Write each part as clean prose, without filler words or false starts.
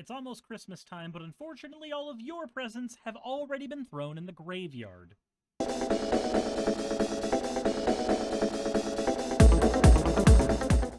It's almost Christmas time, but unfortunately all of your presents have already been thrown in the graveyard.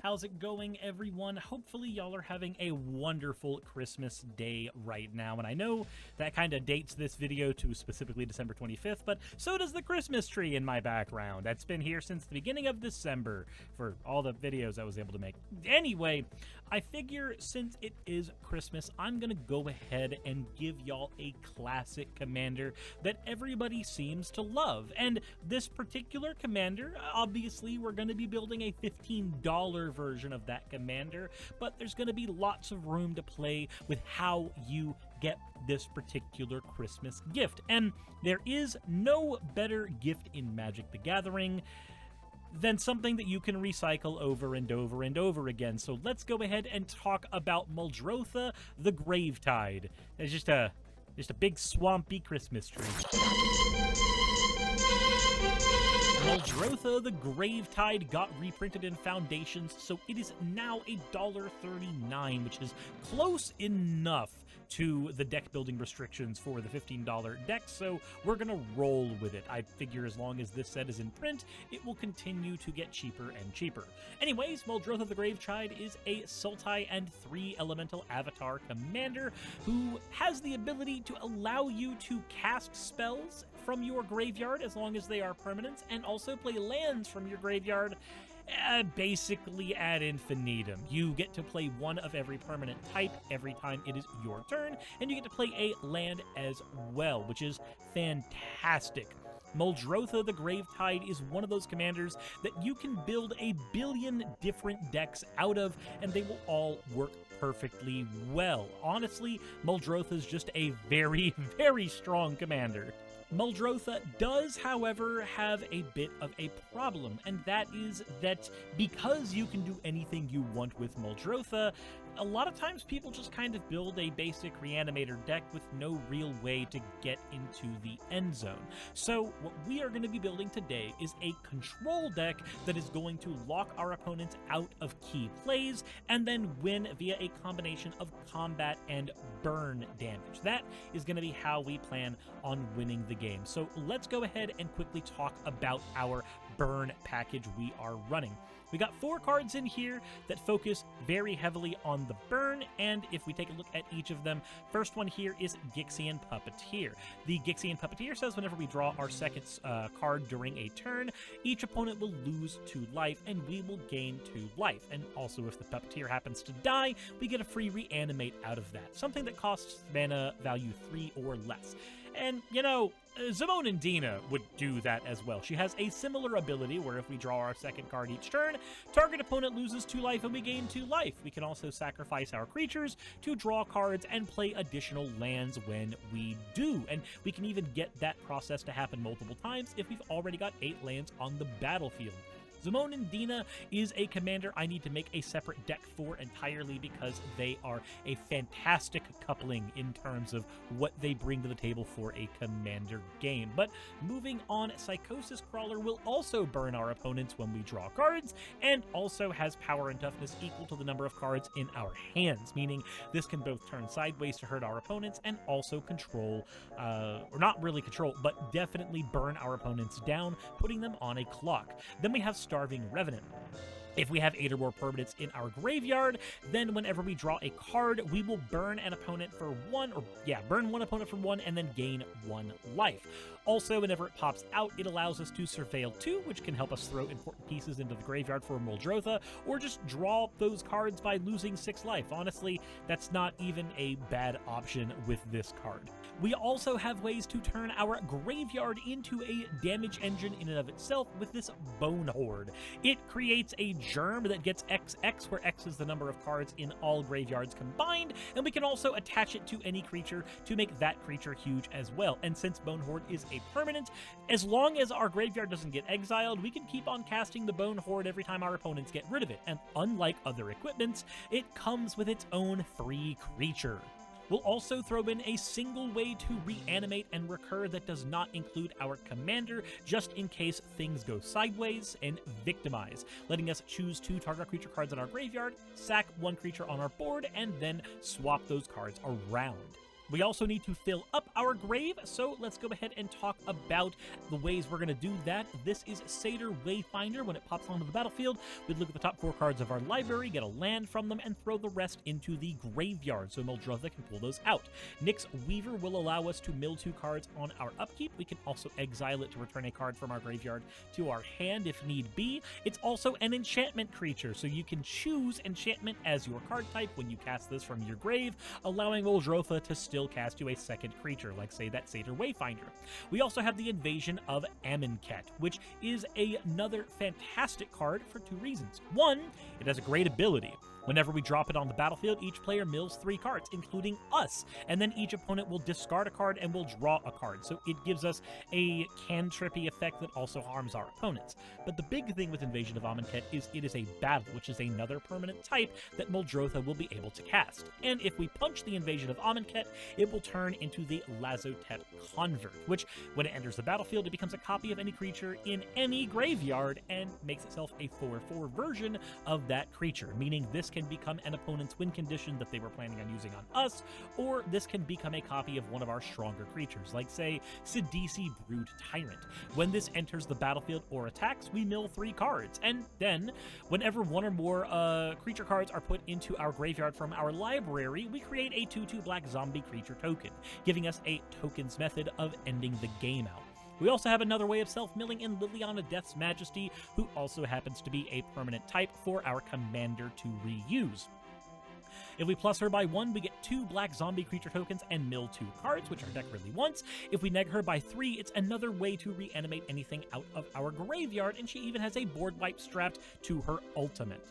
How's it going, everyone? Hopefully y'all are having a wonderful Christmas day right now, and I know that kind of dates this video to specifically December 25th, but so does the Christmas tree in my background. That's been here since the beginning of December for all the videos I was able to make. Anyway, I figure since it is Christmas, I'm gonna go ahead and give y'all a classic commander that everybody seems to love. And this particular commander, obviously we're gonna be building a $15 version of that commander, but there's gonna be lots of room to play with how you get this particular Christmas gift. And there is no better gift in Magic the Gathering than something that you can recycle over and over and over again. So let's go ahead and talk about Muldrotha the Gravetide. It's just a big swampy Christmas tree. Muldrotha the Gravetide got reprinted in Foundations, so it is now $1.39, which is close enough to the deck building restrictions for the $15 deck, so we're gonna roll with it. I figure as long as this set is in print, it will continue to get cheaper and cheaper. Anyways, Muldrotha the Gravetide is a Sultai and 3 elemental avatar commander who has the ability to allow you to cast spells from your graveyard as long as they are permanents, and also play lands from your graveyard basically ad infinitum. You get to play one of every permanent type every time it is your turn, and you get to play a land as well, which is fantastic. Muldrotha the Gravetide is one of those commanders that you can build a billion different decks out of, and they will all work perfectly well. Honestly, Muldrotha is just a very, very strong commander. Muldrotha does, however, have a bit of a problem, and that is that because you can do anything you want with Muldrotha, a lot of times people just kind of build a basic Reanimator deck with no real way to get into the end zone. So what we are going to be building today is a control deck that is going to lock our opponents out of key plays and then win via a combination of combat and burn damage. That is going to be how we plan on winning the game. So let's go ahead and quickly talk about our burn package we are running. We got 4 cards in here that focus very heavily on the burn, and if we take a look at each of them, first one here is Gixian Puppeteer. The Gixian Puppeteer says whenever we draw our second card during a turn, each opponent will lose 2 life, and we will gain 2 life. And also if the Puppeteer happens to die, we get a free reanimate out of that, something that costs mana value 3 or less. And, you know, Zimonandina would do that as well. She has a similar ability where if we draw our second card each turn, target opponent loses 2 life and we gain 2 life. We can also sacrifice our creatures to draw cards and play additional lands when we do. And we can even get that process to happen multiple times if we've already got 8 lands on the battlefield. Zimonandina is a commander I need to make a separate deck for entirely because they are a fantastic coupling in terms of what they bring to the table for a commander game. But moving on, Psychosis Crawler will also burn our opponents when we draw cards, and also has power and toughness equal to the number of cards in our hands, meaning this can both turn sideways to hurt our opponents and also control, or not really control, but definitely burn our opponents down, putting them on a clock. Then we have Starving Revenant. If we have 8 or more permanents in our graveyard, then whenever we draw a card, we will burn an opponent for 1, burn one opponent for 1 and then gain 1 life. Also, whenever it pops out, it allows us to Surveil 2, which can help us throw important pieces into the graveyard for Muldrotha, or just draw those cards by losing 6 life. Honestly, that's not even a bad option with this card. We also have ways to turn our graveyard into a damage engine in and of itself with this Bone Horde. It creates a germ that gets XX, where X is the number of cards in all graveyards combined, and we can also attach it to any creature to make that creature huge as well. And since Bone Horde is a permanent, as long as our graveyard doesn't get exiled, we can keep on casting the Bone Horde every time our opponents get rid of it. And unlike other equipments, it comes with its own free creature. We'll also throw in a single way to reanimate and recur that does not include our commander, just in case things go sideways, and victimize, letting us choose 2 target creature cards in our graveyard, sack 1 creature on our board, and then swap those cards around. We also need to fill up our grave, so let's go ahead and talk about the ways we're going to do that. This is Satyr Wayfinder. When it pops onto the battlefield, we'd look at the top 4 cards of our library, get a land from them, and throw the rest into the graveyard, so Muldrotha can pull those out. Nyx Weaver will allow us to mill 2 cards on our upkeep. We can also exile it to return a card from our graveyard to our hand if need be. It's also an enchantment creature, so you can choose enchantment as your card type when you cast this from your grave, allowing Muldrotha to still cast you a second creature, like say that Satyr Wayfinder. We also have the Invasion of Amonkhet, which is another fantastic card for 2 reasons. 1, it has a great ability. Whenever we drop it on the battlefield, each player mills 3 cards, including us, and then each opponent will discard a card and will draw a card, so it gives us a cantrippy effect that also harms our opponents. But the big thing with Invasion of Amonkhet is it is a battle, which is another permanent type that Muldrotha will be able to cast. And if we punch the Invasion of Amonkhet, it will turn into the Lazotep Convert, which, when it enters the battlefield, it becomes a copy of any creature in any graveyard and makes itself a 4/4 version of that creature, meaning this can become an opponent's win condition that they were planning on using on us, or this can become a copy of one of our stronger creatures, like, say, Sidisi Brood Tyrant. When this enters the battlefield or attacks, we mill 3 cards, and then, whenever 1 or more creature cards are put into our graveyard from our library, we create a 2/2 black zombie creature token, giving us a tokens method of ending the game out. We also have another way of self-milling in Liliana Death's Majesty, who also happens to be a permanent type for our commander to reuse. If we plus her by 1, we get 2 black zombie creature tokens and mill 2 cards, which our deck really wants. If we neg her by 3, it's another way to reanimate anything out of our graveyard, and she even has a board wipe strapped to her ultimate.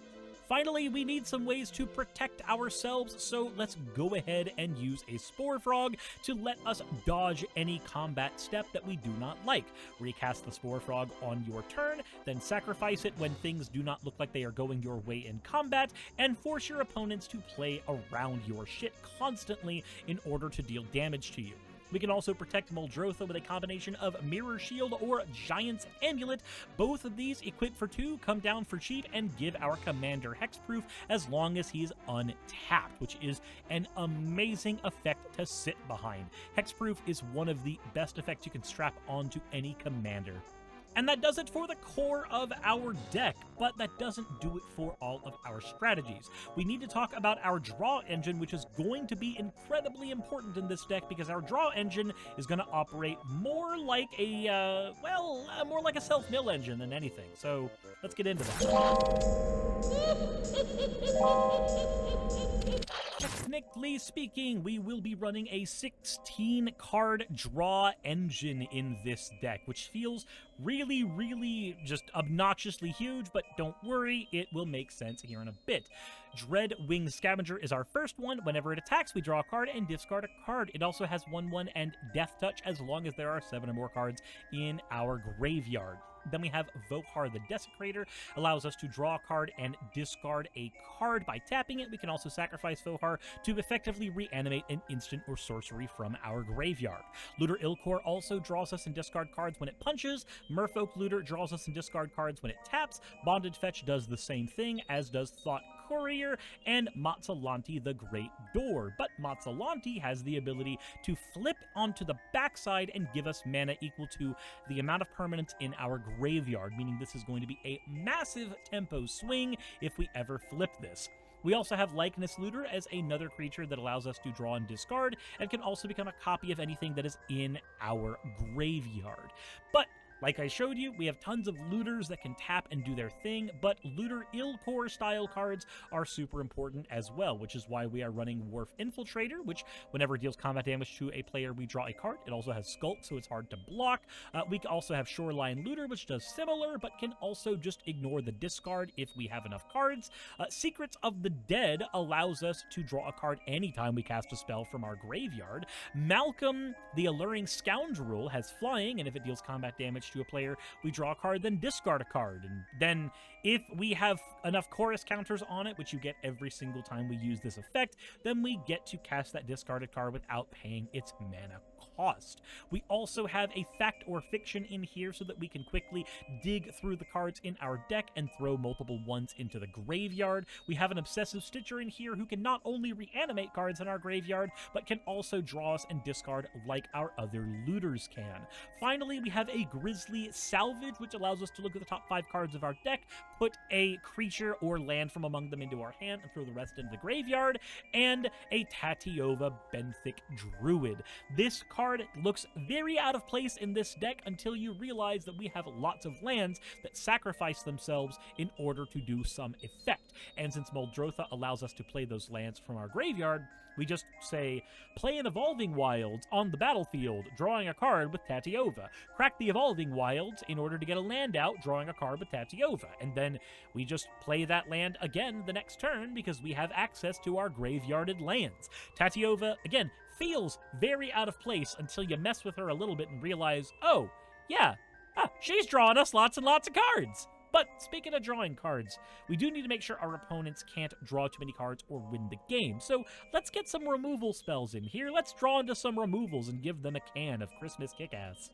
Finally, we need some ways to protect ourselves, so let's go ahead and use a Spore Frog to let us dodge any combat step that we do not like. Recast the Spore Frog on your turn, then sacrifice it when things do not look like they are going your way in combat, and force your opponents to play around your shit constantly in order to deal damage to you. We can also protect Muldrotha with a combination of Mirror Shield or Giant's Amulet. Both of these, equipped for 2, come down for cheap and give our commander hexproof as long as he's untapped, which is an amazing effect to sit behind. Hexproof is one of the best effects you can strap onto any commander. And that does it for the core of our deck, but that doesn't do it for all of our strategies. We need to talk about our draw engine, which is going to be incredibly important in this deck because our draw engine is going to operate more like a, more like a self-mill engine than anything. So let's get into that. Technically speaking, we will be running a 16-card draw engine in this deck, which feels really just obnoxiously huge, but don't worry, it will make sense here in a bit. Dread Winged Scavenger is our first one. Whenever it attacks, we draw a card and discard a card. It also has 1/1 and Death Touch as long as there are 7 or more cards in our graveyard. Then we have Vohar the Desecrator, allows us to draw a card and discard a card by tapping it. We can also sacrifice Vohar to effectively reanimate an instant or sorcery from our graveyard. Looter Ilkor also draws us and discard cards when it punches. Merfolk Looter draws us and discard cards when it taps. Bonded Fetch does the same thing, as does Thought Courier and Matzalanti the Great Door. But Matzalanti has the ability to flip onto the backside and give us mana equal to the amount of permanents in our graveyard, meaning this is going to be a massive tempo swing if we ever flip this. We also have Likeness Looter as another creature that allows us to draw and discard, and can also become a copy of anything that is in our graveyard. But like I showed you, we have tons of looters that can tap and do their thing, but Looter Ilkor style cards are super important as well, which is why we are running Wharf Infiltrator, which whenever it deals combat damage to a player, we draw a card. It also has Skulk, so it's hard to block. We also have Shoreline Looter, which does similar, but can also just ignore the discard if we have enough cards. Secrets of the Dead allows us to draw a card anytime we cast a spell from our graveyard. Malcolm, the Alluring Scoundrel, has flying, and if it deals combat damage attached to a player, we draw a card, then discard a card. And then if we have enough chorus counters on it, which you get every single time we use this effect, then we get to cast that discarded card without paying its mana cost. We also have a fact or fiction in here so that we can quickly dig through the cards in our deck and throw multiple ones into the graveyard. We have an Obsessive Stitcher in here who can not only reanimate cards in our graveyard, but can also draw us and discard like our other looters can. Finally, we have a Grizzly Salvage, which allows us to look at the top 5 cards of our deck, put a creature or land from among them into our hand, and throw the rest into the graveyard, and a Tatiova Benthic Druid. This card looks very out of place in this deck until you realize that we have lots of lands that sacrifice themselves in order to do some effect. And since Muldrotha allows us to play those lands from our graveyard, we just say, play an Evolving Wilds on the battlefield, drawing a card with Tatiova. Crack the Evolving Wilds in order to get a land out, drawing a card with Tatiova. And then we just play that land again the next turn because we have access to our graveyarded lands. Tatiova, again, feels very out of place until you mess with her a little bit and realize, oh, yeah, she's drawing us lots and lots of cards. But speaking of drawing cards, we do need to make sure our opponents can't draw too many cards or win the game. So let's get some removal spells in here. Let's draw into some removals and give them a can of Christmas kick-ass.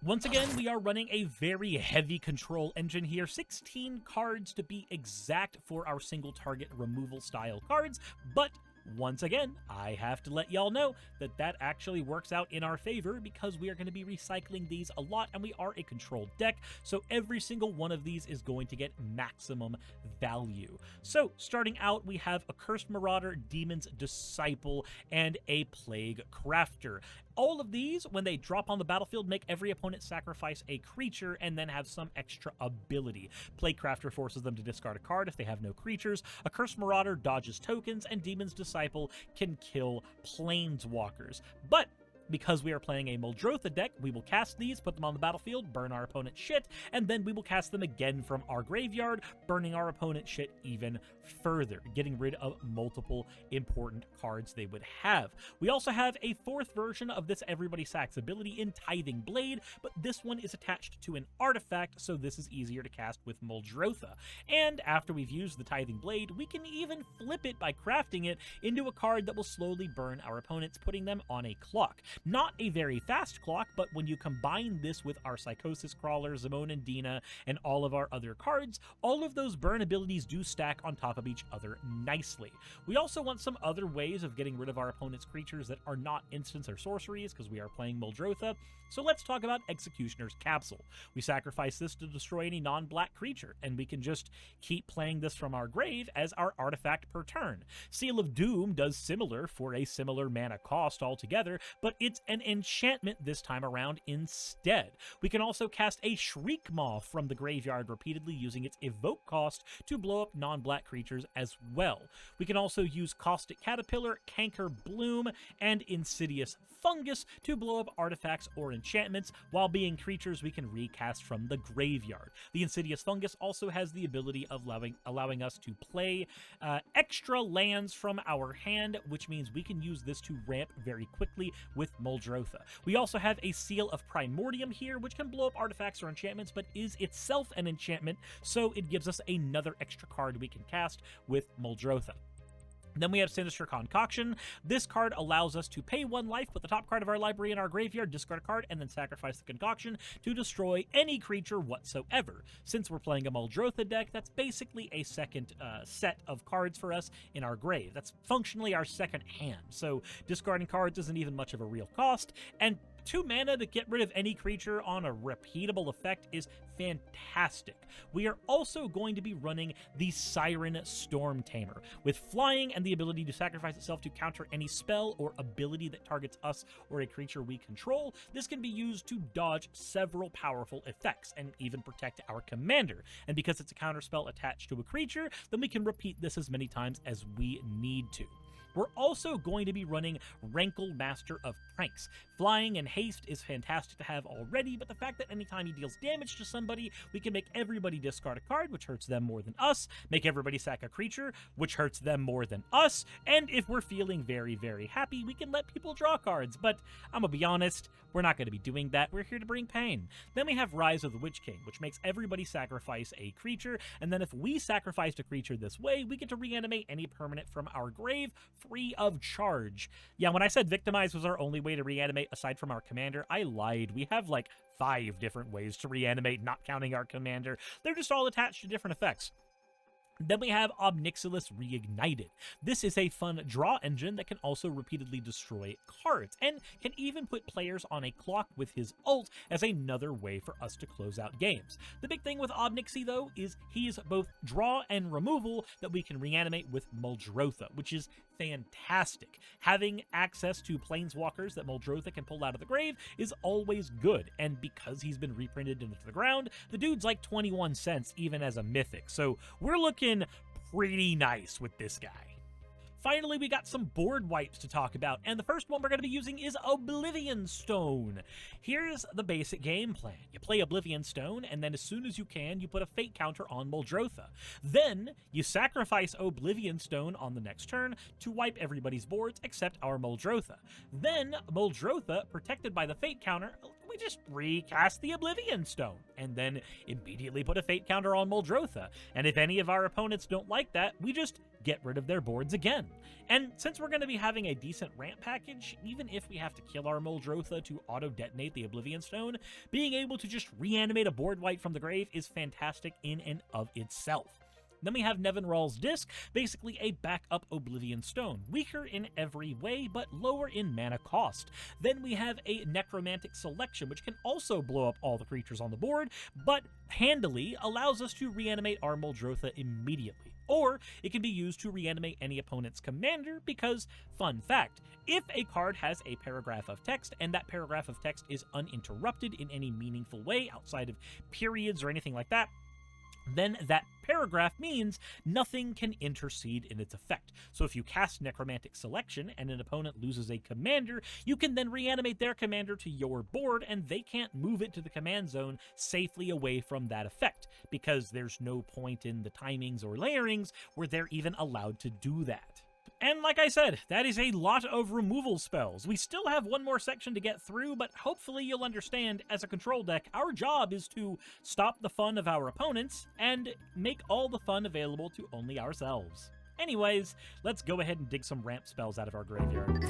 Once again, we are running a very heavy control engine here. 16 cards to be exact for our single target removal style cards, but once again, I have to let y'all know that that actually works out in our favor because we are going to be recycling these a lot and we are a controlled deck, so every single one of these is going to get maximum value. So starting out, we have a Cursed Marauder, Demon's Disciple, and a Plague Crafter. All of these, when they drop on the battlefield, make every opponent sacrifice a creature and then have some extra ability. Plague Crafter forces them to discard a card if they have no creatures. A Cursed Marauder dodges tokens, and Demon's Disciple can kill planeswalkers. But because we are playing a Muldrotha deck, we will cast these, put them on the battlefield, burn our opponent's shit, and then we will cast them again from our graveyard, burning our opponent's shit even further, getting rid of multiple important cards they would have. We also have a fourth version of this Everybody Sacks ability in Tithing Blade, but this one is attached to an artifact, so this is easier to cast with Muldrotha. And after we've used the Tithing Blade, we can even flip it by crafting it into a card that will slowly burn our opponents, putting them on a clock. Not a very fast clock, but when you combine this with our Psychosis Crawler, Zimone and Dina, and all of our other cards, all of those burn abilities do stack on top of each other nicely. We also want some other ways of getting rid of our opponent's creatures that are not instants or sorceries, because we are playing Muldrotha, so let's talk about Executioner's Capsule. We sacrifice this to destroy any non-black creature, and we can just keep playing this from our grave as our artifact per turn. Seal of Doom does similar for a similar mana cost altogether, but it's an enchantment this time around instead. We can also cast a Shriek Maw from the graveyard repeatedly using its evoke cost to blow up non-black creatures as well. We can also use Caustic Caterpillar, Canker Bloom, and Insidious Fungus to blow up artifacts or enchantments, while being creatures we can recast from the graveyard. The Insidious Fungus also has the ability of allowing us to play extra lands from our hand, which means we can use this to ramp very quickly with Muldrotha. We also have a Seal of Primordium here, which can blow up artifacts or enchantments, but is itself an enchantment, so it gives us another extra card we can cast with Muldrotha. Then we have Sinister Concoction. This card allows us to pay 1 life, put the top card of our library in our graveyard, discard a card, and then sacrifice the concoction to destroy any creature whatsoever. Since we're playing a Muldrotha deck, that's basically a second set of cards for us in our grave. That's functionally our second hand, so discarding cards isn't even much of a real cost, and 2 mana to get rid of any creature on a repeatable effect is fantastic. We are also going to be running the Siren Storm Tamer. With flying and the ability to sacrifice itself to counter any spell or ability that targets us or a creature we control, this can be used to dodge several powerful effects and even protect our commander. And because it's a counterspell attached to a creature, then we can repeat this as many times as we need to. We're also going to be running Rankle, Master of Pranks. Flying and haste is fantastic to have already, but the fact that anytime he deals damage to somebody, we can make everybody discard a card, which hurts them more than us, make everybody sack a creature, which hurts them more than us, and if we're feeling very, very happy, we can let people draw cards. But I'm gonna be honest, we're not going to be doing that. We're here to bring pain. Then we have Rise of the Witch King, which makes everybody sacrifice a creature, and then if we sacrificed a creature this way, we get to reanimate any permanent from our grave free of charge. Yeah, when I said Victimize was our only way to reanimate aside from our commander, I lied. We have like 5 different ways to reanimate, not counting our commander. They're just all attached to different effects. Then we have Obnixilis Reignited. This is a fun draw engine that can also repeatedly destroy cards, and can even put players on a clock with his ult as another way for us to close out games. The big thing with Obnixi, though, is he's both draw and removal that we can reanimate with Muldrotha, which is fantastic. Having access to planeswalkers that Muldrotha can pull out of the grave is always good, and because he's been reprinted into the ground, the dude's like 21 cents even as a mythic, so we're looking pretty nice with this guy. Finally, we got some board wipes to talk about, and the first one we're going to be using is Oblivion Stone. Here's the basic game plan. You play Oblivion Stone, and then as soon as you can, you put a fate counter on Muldrotha. Then, you sacrifice Oblivion Stone on the next turn to wipe everybody's boards except our Muldrotha. Then, Muldrotha, protected by the fate counter, we just recast the Oblivion Stone, and then immediately put a fate counter on Muldrotha. And if any of our opponents don't like that, we just get rid of their boards again. And since we're going to be having a decent ramp package, even if we have to kill our Muldrotha to auto-detonate the Oblivion Stone, being able to just reanimate a board wipe from the grave is fantastic in and of itself. Then we have Nevin Rawl's Disc, basically a backup Oblivion Stone, weaker in every way, but lower in mana cost. Then we have a Necromantic Selection, which can also blow up all the creatures on the board, but handily allows us to reanimate our Muldrotha immediately. Or it can be used to reanimate any opponent's commander because, fun fact, if a card has a paragraph of text and that paragraph of text is uninterrupted in any meaningful way outside of periods or anything like that, then that paragraph means nothing can intercede in its effect. So if you cast Necromantic Selection and an opponent loses a commander, you can then reanimate their commander to your board and they can't move it to the command zone safely away from that effect, because there's no point in the timings or layerings where they're even allowed to do that. And like I said, that is a lot of removal spells. We still have one more section to get through, but hopefully you'll understand, as a control deck, our job is to stop the fun of our opponents and make all the fun available to only ourselves. Anyways, let's go ahead and dig some ramp spells out of our graveyard.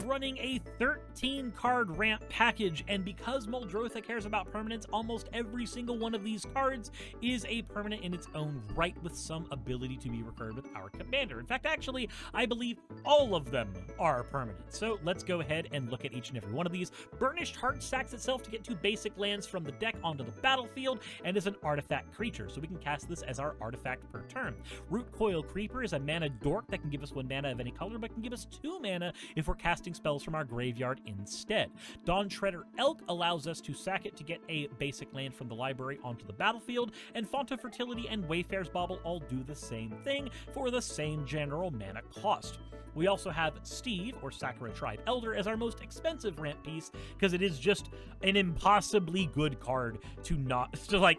Running a 13-card ramp package, and because Muldrotha cares about permanents, almost every single one of these cards is a permanent in its own right with some ability to be recurred with our commander. In fact, actually, I believe all of them are permanent. So let's go ahead and look at each and every one of these. Burnished Heart stacks itself to get 2 basic lands from the deck onto the battlefield and is an artifact creature, so we can cast this as our artifact per turn. Root Coil Creeper is a mana dork that can give us 1 mana of any color, but can give us 2 mana if we're casting spells from our graveyard instead. Dawn Shredder Elk allows us to sack it to get a basic land from the library onto the battlefield, and Font of Fertility and Wayfarer's Bauble all do the same thing for the same general mana cost. We also have Steve, or Sakura Tribe Elder, as our most expensive ramp piece, because it is just an impossibly good card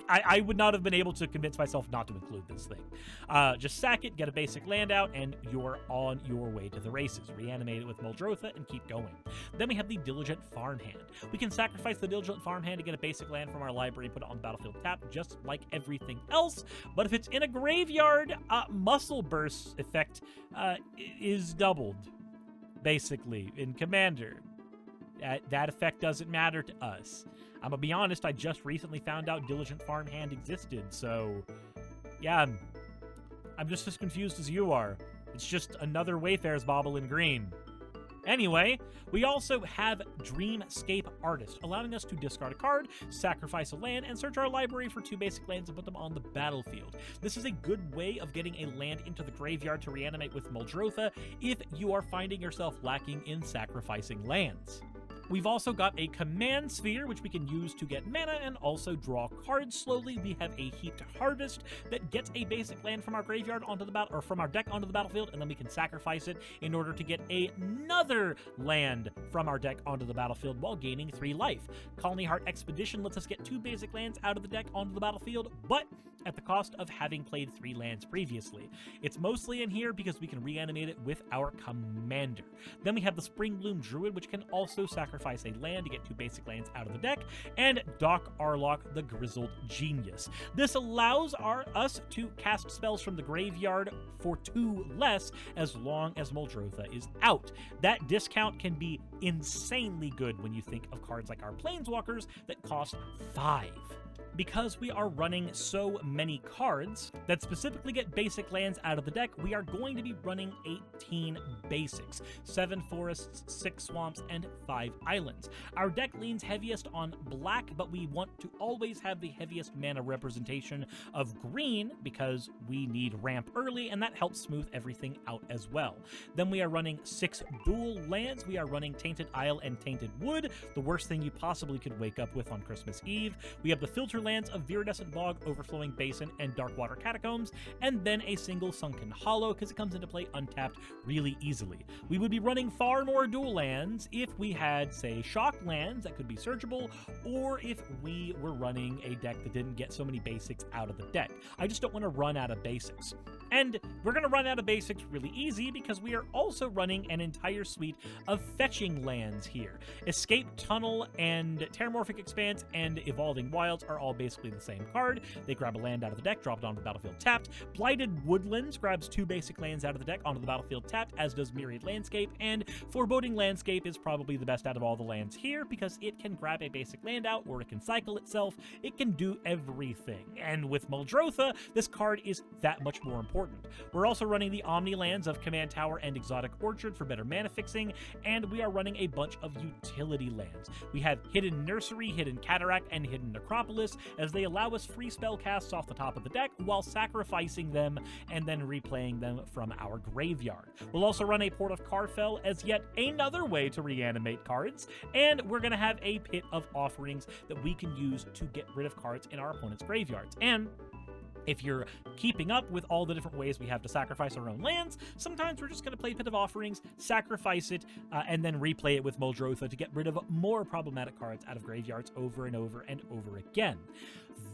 I would not have been able to convince myself not to include this thing. Just sack it, get a basic land out, and you're on your way to the races. Reanimate it with Muldrotha and keep going. Then we have the Diligent Farmhand. We can sacrifice the Diligent Farmhand to get a basic land from our library and put it on the battlefield tapped, just like everything else, but if it's in a graveyard, Muscle Burst effect is doubled, basically, in Commander. That effect doesn't matter to us. I'm gonna be honest, I just recently found out Diligent Farmhand existed, so yeah, I'm just as confused as you are. It's just another Wayfarer's Bauble in green. Anyway, we also have Dreamscape Artist, allowing us to discard a card, sacrifice a land, and search our library for 2 basic lands and put them on the battlefield. This is a good way of getting a land into the graveyard to reanimate with Muldrotha if you are finding yourself lacking in sacrificing lands. We've also got a command sphere, which we can use to get mana and also draw cards slowly. We have a heaped harvest that gets a basic land from our graveyard onto the battle, or from our deck onto the battlefield, and then we can sacrifice it in order to get another land from our deck onto the battlefield while gaining 3 life. Colony Heart Expedition lets us get 2 basic lands out of the deck onto the battlefield, but at the cost of having played 3 lands previously. It's mostly in here because we can reanimate it with our commander. Then we have the Springbloom Druid, which can also sacrifice a land to get 2 basic lands out of the deck, and Doc Arlock, the Grizzled Genius. This allows us to cast spells from the graveyard for 2 less as long as Muldrotha is out. That discount can be insanely good when you think of cards like our Planeswalkers that cost 5. Because we are running so many cards that specifically get basic lands out of the deck, we are going to be running 18 basics, 7 forests, 6 swamps, and 5 islands. Our deck leans heaviest on black, but we want to always have the heaviest mana representation of green because we need ramp early, and that helps smooth everything out as well. Then we are running 6 dual lands. We are running Tainted Isle and Tainted Wood, the worst thing you possibly could wake up with on Christmas Eve. We have the filter lands of Viridescent Bog, Overflowing Basin, and Darkwater Catacombs, and then a single Sunken Hollow because it comes into play untapped really easily. We would be running far more dual lands if we had, say, shock lands that could be searchable, or if we were running a deck that didn't get so many basics out of the deck. I just don't want to run out of basics. And we're going to run out of basics really easy because we are also running an entire suite of fetching lands here. Escape Tunnel and Terramorphic Expanse and Evolving Wilds are all basically the same card. They grab a land out of the deck, drop it onto the battlefield tapped. Blighted Woodlands grabs 2 basic lands out of the deck onto the battlefield tapped, as does Myriad Landscape, and Foreboding Landscape is probably the best out of all the lands here because it can grab a basic land out, or it can cycle itself. It can do everything. And with Muldrotha, this card is that much more important. We're also running the Omni lands of Command Tower and Exotic Orchard for better mana fixing, and we are running a bunch of utility lands. We have Hidden Nursery, Hidden Cataract, and Hidden Necropolis, as they allow us free spell casts off the top of the deck while sacrificing them and then replaying them from our graveyard. We'll also run a Port of Carfell as yet another way to reanimate cards, and we're going to have a Pit of Offerings that we can use to get rid of cards in our opponent's graveyards. And if you're keeping up with all the different ways we have to sacrifice our own lands, sometimes we're just going to play Pit of Offerings, sacrifice it, and then replay it with Muldrotha to get rid of more problematic cards out of graveyards over and over and over again.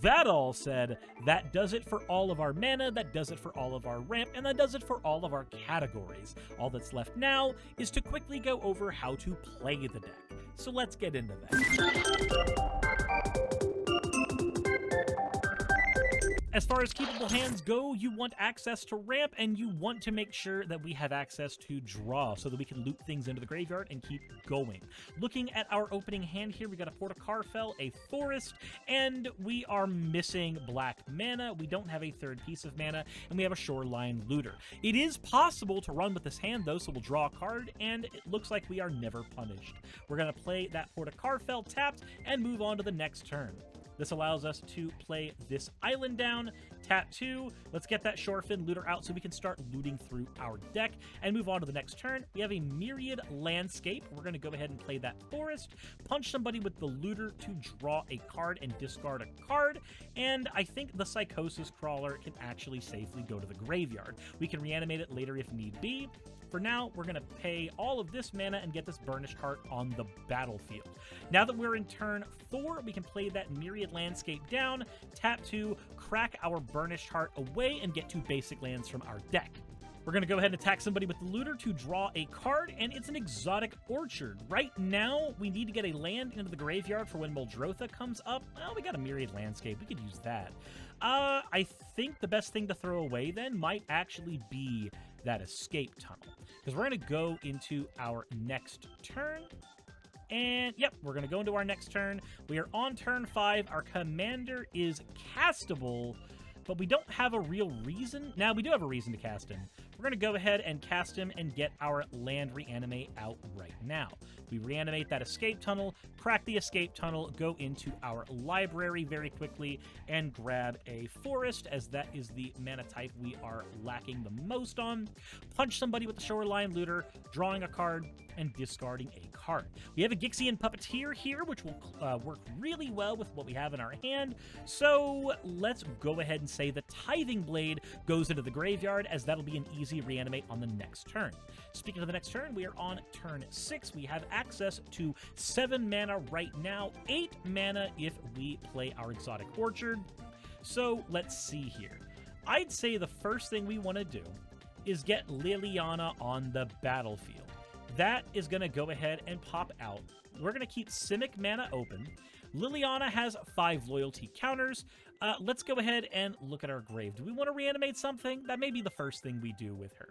That all said, that does it for all of our mana, that does it for all of our ramp, and that does it for all of our categories. All that's left now is to quickly go over how to play the deck. So let's get into that. As far as keepable hands go, you want access to ramp, and you want to make sure that we have access to draw so that we can loot things into the graveyard and keep going. Looking at our opening hand here, we got a Port of Carfell, a Forest, and we are missing black mana. We don't have a third piece of mana, and we have a Shoreline Looter. It is possible to run with this hand, though, so we'll draw a card, and it looks like we are never punished. We're going to play that Port of Carfell tapped and move on to the next turn. This allows us to play this island down, tap 2, let's get that Shorefin Looter out so we can start looting through our deck, and move on to the next turn. We have a Myriad Landscape. We're going to go ahead and play that Forest, punch somebody with the Looter to draw a card and discard a card, and I think the Psychosis Crawler can actually safely go to the graveyard. We can reanimate it later if need be. For now, we're going to pay all of this mana and get this Burnished Heart on the battlefield. Now that we're in turn 4, we can play that Myriad Landscape down, tap 2, crack our Burnished Heart away, and get 2 basic lands from our deck. We're going to go ahead and attack somebody with the Looter to draw a card, and it's an Exotic Orchard. Right now, we need to get a land into the graveyard for when Muldrotha comes up. Well, we got a Myriad Landscape. We could use that. I think the best thing to throw away then might actually be that Escape Tunnel, because we're going to go into our next turn. And yep, we're going to go into our next turn. We are on turn 5. Our commander is castable, but we don't have a real reason. Now, we do have a reason to cast him. we're going to go ahead and cast him and get our land reanimate out right now. We reanimate that escape tunnel, crack the escape tunnel, go into our library very quickly, and grab a forest, as that is the mana type we are lacking the most on. Punch somebody with the Shoreline Looter, drawing a card, and discarding a card. We have a Gixian Puppeteer here, which will work really well with what we have in our hand. So let's go ahead and say the Tithing Blade goes into the graveyard, as that'll be an easy reanimate on the next turn. Speaking of the next turn, we are on turn 6. We have access to 7 mana right now, 8 mana if we play our Exotic Orchard. So let's see here. I'd say the first thing we want to do is get Liliana on the battlefield. That is going to go ahead and pop out. We're going to keep Simic mana open. Liliana has 5 loyalty counters. Let's go ahead and look at our grave. Do we want to reanimate something? That may be the first thing we do with her.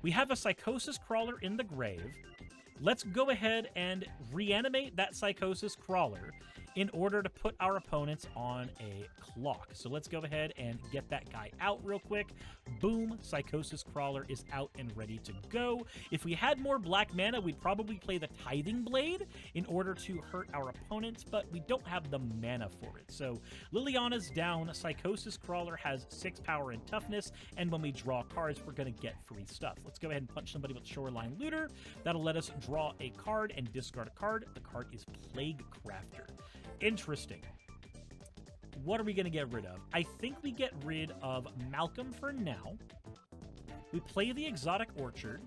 We have a Psychosis Crawler in the grave. Let's go ahead and reanimate that Psychosis Crawler in order to put our opponents on a clock. So let's go ahead and get that guy out real quick. Boom, Psychosis Crawler is out and ready to go. If we had more black mana, we'd probably play the Tithing Blade in order to hurt our opponents, but we don't have the mana for it. So Liliana's down, Psychosis Crawler has 6 power and toughness, and when we draw cards, we're going to get free stuff. Let's go ahead and punch somebody with Shoreline Looter. That'll let us draw a card and discard a card. The card is Plague Crafter. Interesting. What are we going to get rid of? I think we get rid of Malcolm for now. We play the Exotic Orchard,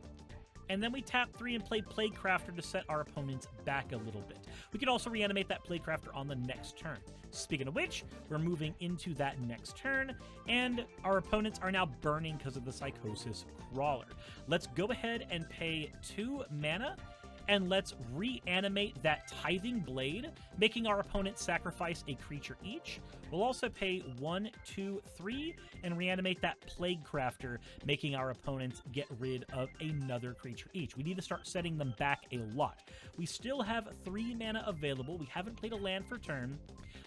and then we tap 3 and play Plague Crafter to set our opponents back a little bit. We could also reanimate that Plague Crafter on the next turn. Speaking of which, we're moving into that next turn, and our opponents are now burning because of the Psychosis Crawler. Let's go ahead and pay 2 mana, and let's reanimate that Tithing Blade, making our opponent sacrifice a creature each. We'll also pay 1, 2, 3, and reanimate that Plague Crafter, making our opponents get rid of another creature each. We need to start setting them back a lot. We still have 3 mana available. We haven't played a land for turn.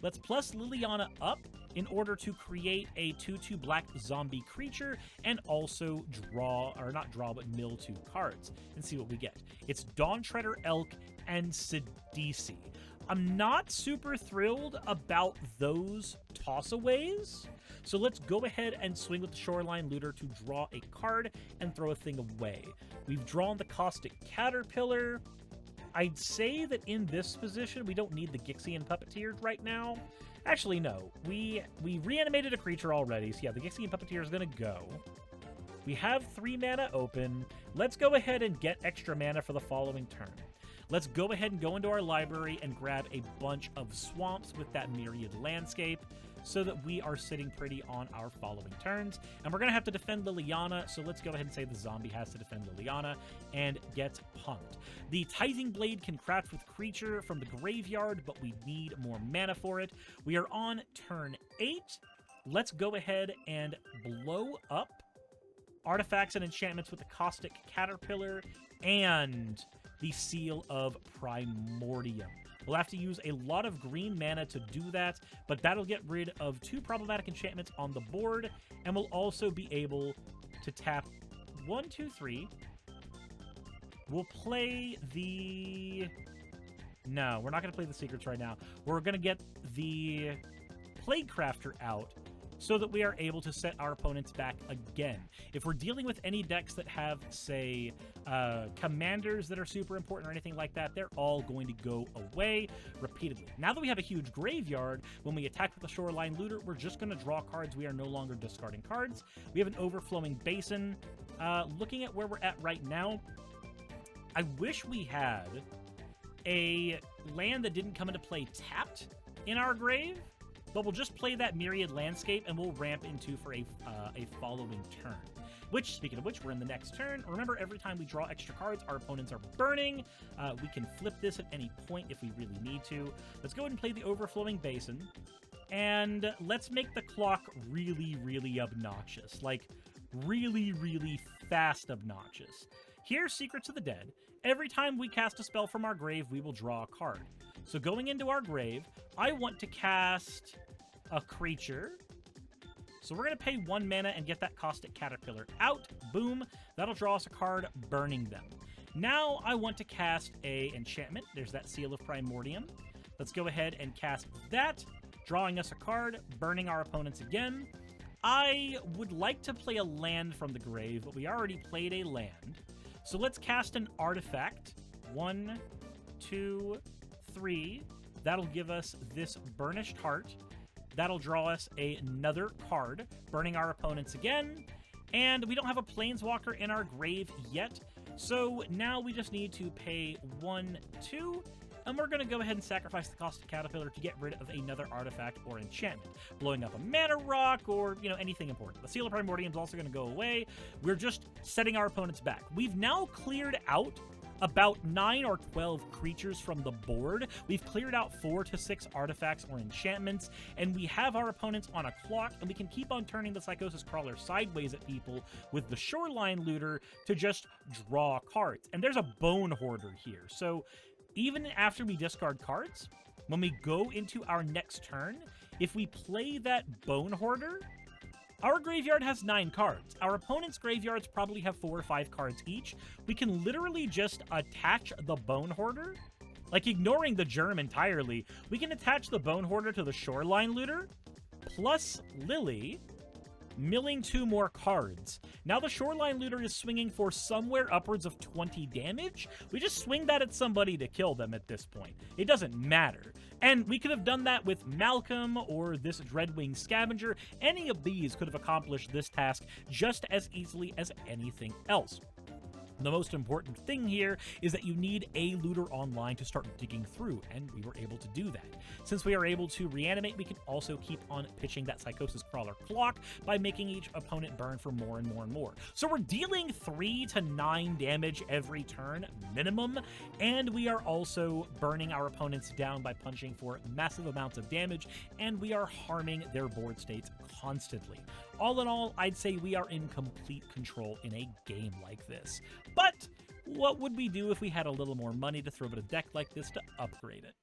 Let's plus Liliana up in order to create a 2/2 black zombie creature and also draw, or not draw, but mill 2 cards and see what we get. It's Dawn Treader Elk and Sidisi. I'm not super thrilled about those tossaways, so let's go ahead and swing with the Shoreline Looter to draw a card and throw a thing away. We've drawn the Caustic Caterpillar. I'd say that in this position, we don't need the Gixian Puppeteers right now. Actually, no. We reanimated a creature already, so yeah, the Gixian Puppeteer is going to go. We have 3 mana open. Let's go ahead and get extra mana for the following turn. Let's go ahead and go into our library and grab a bunch of swamps with that Myriad Landscape so that we are sitting pretty on our following turns. And we're going to have to defend Liliana, so let's go ahead and say the zombie has to defend Liliana and get punked. The Tithing Blade can craft with creature from the graveyard, but we need more mana for it. We are on turn 8. Let's go ahead and blow up artifacts and enchantments with the Caustic Caterpillar and the Seal of Primordium. We'll have to use a lot of green mana to do that, but that'll get rid of 2 problematic enchantments on the board, and we'll also be able to tap 1, 2, 3. We'll play the... No, we're not going to play the secrets right now. We're going to get the Plague Crafter out so that we are able to set our opponents back again. If we're dealing with any decks that have, say, commanders that are super important or anything like that, they're all going to go away repeatedly. Now that we have a huge graveyard, when we attack with the Shoreline Looter, we're just going to draw cards. We are no longer discarding cards. We have an Overflowing Basin. Looking at where we're at right now, I wish we had a land that didn't come into play tapped in our grave, but we'll just play that Myriad Landscape and we'll ramp into for a following turn. Which, speaking of which, we're in the next turn. Remember, every time we draw extra cards, our opponents are burning. We can flip this at any point if we really need to. Let's go ahead and play the Overflowing Basin. And let's make the clock really, really obnoxious. Like, really, really fast obnoxious. Here's Secrets of the Dead. Every time we cast a spell from our grave, we will draw a card. So going into our grave, I want to cast a creature. So we're going to pay 1 mana and get that Caustic Caterpillar out. Boom. That'll draw us a card, burning them. Now I want to cast a enchantment. There's that Seal of Primordium. Let's go ahead and cast that, drawing us a card, burning our opponents again. I would like to play a land from the grave, but we already played a land. So let's cast an artifact. 1, 2, 3. That'll give us this Burnished Heart. That'll draw us another card, burning our opponents again. And we don't have a Planeswalker in our grave yet, so now we just need to pay 1, 2, and we're going to go ahead and sacrifice the Caustic Caterpillar to get rid of another artifact or enchantment, blowing up a mana rock or, anything important. The Seal of Primordium is also going to go away. We're just setting our opponents back. We've now cleared out about 9 or 12 creatures from the board. We've cleared out 4 to 6 artifacts or enchantments, and we have our opponents on a clock, and we can keep on turning the Psychosis Crawler sideways at people with the Shoreline Looter to just draw cards. And there's a Bone Hoarder here, so even after we discard cards, when we go into our next turn, if we play that Bone Hoarder, our graveyard has 9 cards. Our opponent's graveyards probably have 4 or 5 cards each. We can literally just attach the Bone Hoarder, like ignoring the Germ entirely. We can attach the Bone Hoarder to the Shoreline Looter, plus Lily, milling 2 more cards. Now the Shoreline Looter is swinging for somewhere upwards of 20 damage. We just swing that at somebody to kill them at this point. It doesn't matter. And we could have done that with Malcolm or this Dreadwing Scavenger. Any of these could have accomplished this task just as easily as anything else. The most important thing here is that you need a looter online to start digging through, and we were able to do that. Since we are able to reanimate, we can also keep on pitching that Psychosis Crawler clock by making each opponent burn for more and more and more. So we're dealing 3 to 9 damage every turn, minimum, and we are also burning our opponents down by punching for massive amounts of damage, and we are harming their board states constantly. All in all, I'd say we are in complete control in a game like this. But what would we do if we had a little more money to throw at a deck like this to upgrade it?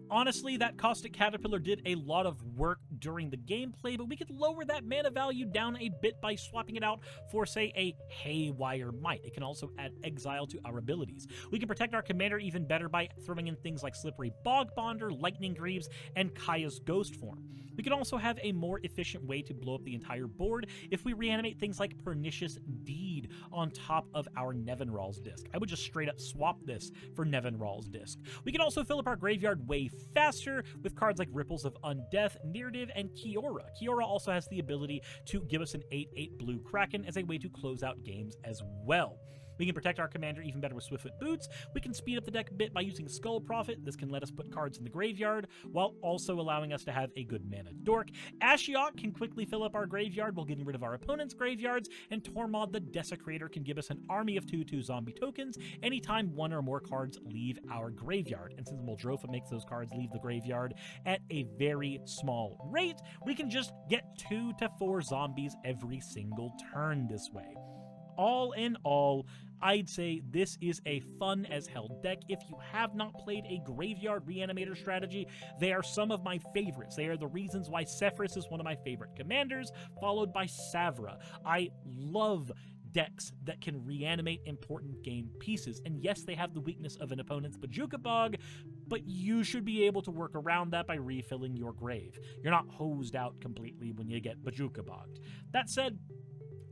Honestly, that Caustic Caterpillar did a lot of work during the gameplay, but we could lower that mana value down a bit by swapping it out for, say, a Haywire Might. It can also add exile to our abilities. We can protect our commander even better by throwing in things like Slippery Bog Bonder, Lightning Greaves, and Kaya's Ghost Form. We can also have a more efficient way to blow up the entire board if we reanimate things like Pernicious Deed on top of our Nevinral's Disc. I would just straight up swap this for Nevinral's Disc. We can also fill up our graveyard way faster with cards like Ripples of Undeath, Narrative, and Kiora. Kiora also has the ability to give us an 8/8 blue Kraken as a way to close out games as well. We can protect our commander even better with Swiftfoot Boots. We can speed up the deck a bit by using Skull Prophet. This can let us put cards in the graveyard, while also allowing us to have a good mana dork. Ashiok can quickly fill up our graveyard while getting rid of our opponent's graveyards, and Tormod the Desecrator can give us an army of 2/2 zombie tokens anytime 1 or more cards leave our graveyard. And since Muldrotha makes those cards leave the graveyard at a very small rate, we can just get 2 to 4 zombies every single turn this way. All in all, I'd say this is a fun as hell deck. If you have not played a Graveyard Reanimator strategy, they are some of my favorites. They are the reasons why Sephiroth is one of my favorite commanders, followed by Savra. I love decks that can reanimate important game pieces. And yes, they have the weakness of an opponent's Bojuka Bog, but you should be able to work around that by refilling your grave. You're not hosed out completely when you get Bojuka Bogged. That said,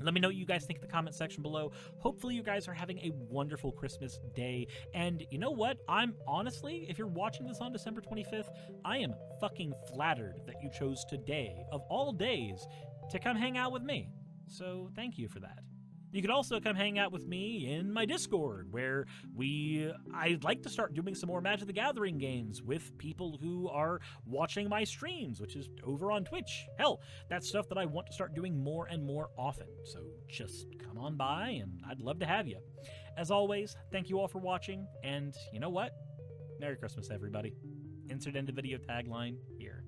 let me know what you guys think in the comment section below. Hopefully you guys are having a wonderful Christmas day. And you know what? I'm honestly, if you're watching this on December 25th, I am fucking flattered that you chose today, of all days, to come hang out with me. So thank you for that. You could also come hang out with me in my Discord, where I'd like to start doing some more Magic the Gathering games with people who are watching my streams, which is over on Twitch. Hell, that's stuff that I want to start doing more and more often. So just come on by, and I'd love to have you. As always, thank you all for watching, and you know what? Merry Christmas, everybody. Insert end of video tagline here.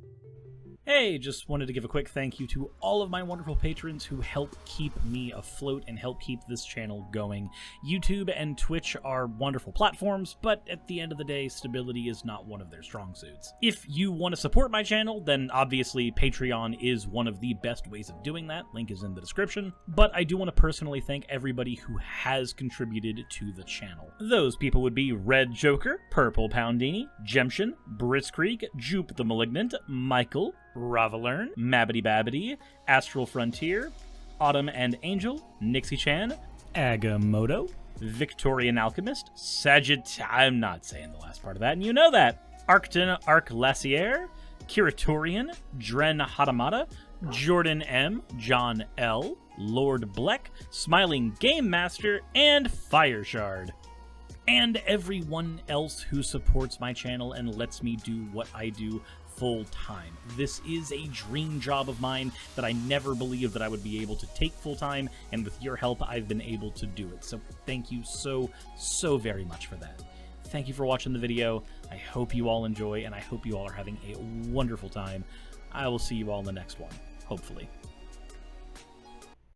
Hey, just wanted to give a quick thank you to all of my wonderful patrons who help keep me afloat and help keep this channel going. YouTube and Twitch are wonderful platforms, but at the end of the day, stability is not one of their strong suits. If you want to support my channel, then obviously Patreon is one of the best ways of doing that. Link is in the description. But I do want to personally thank everybody who has contributed to the channel. Those people would be Red Joker, Purple Poundini, Jemshin, Britzkrieg, Jupe the Malignant, Michael, Ravalern, Mabbity Babbity, Astral Frontier, Autumn and Angel, Nixie Chan, Agamotto, Victorian Alchemist, I'm not saying the last part of that, and you know that, Arcton Arclacier, Kiratorian, Dren Hadamata, Jordan M, John L, Lord Bleck, Smiling Game Master, and Fireshard. And everyone else who supports my channel and lets me do what I do full time. This is a dream job of mine that I never believed that I would be able to take full time, and with your help, I've been able to do it. So thank you so very much for that. Thank you for watching the video. I hope you all enjoy, and I hope you all are having a wonderful time. I will see you all in the next one, hopefully.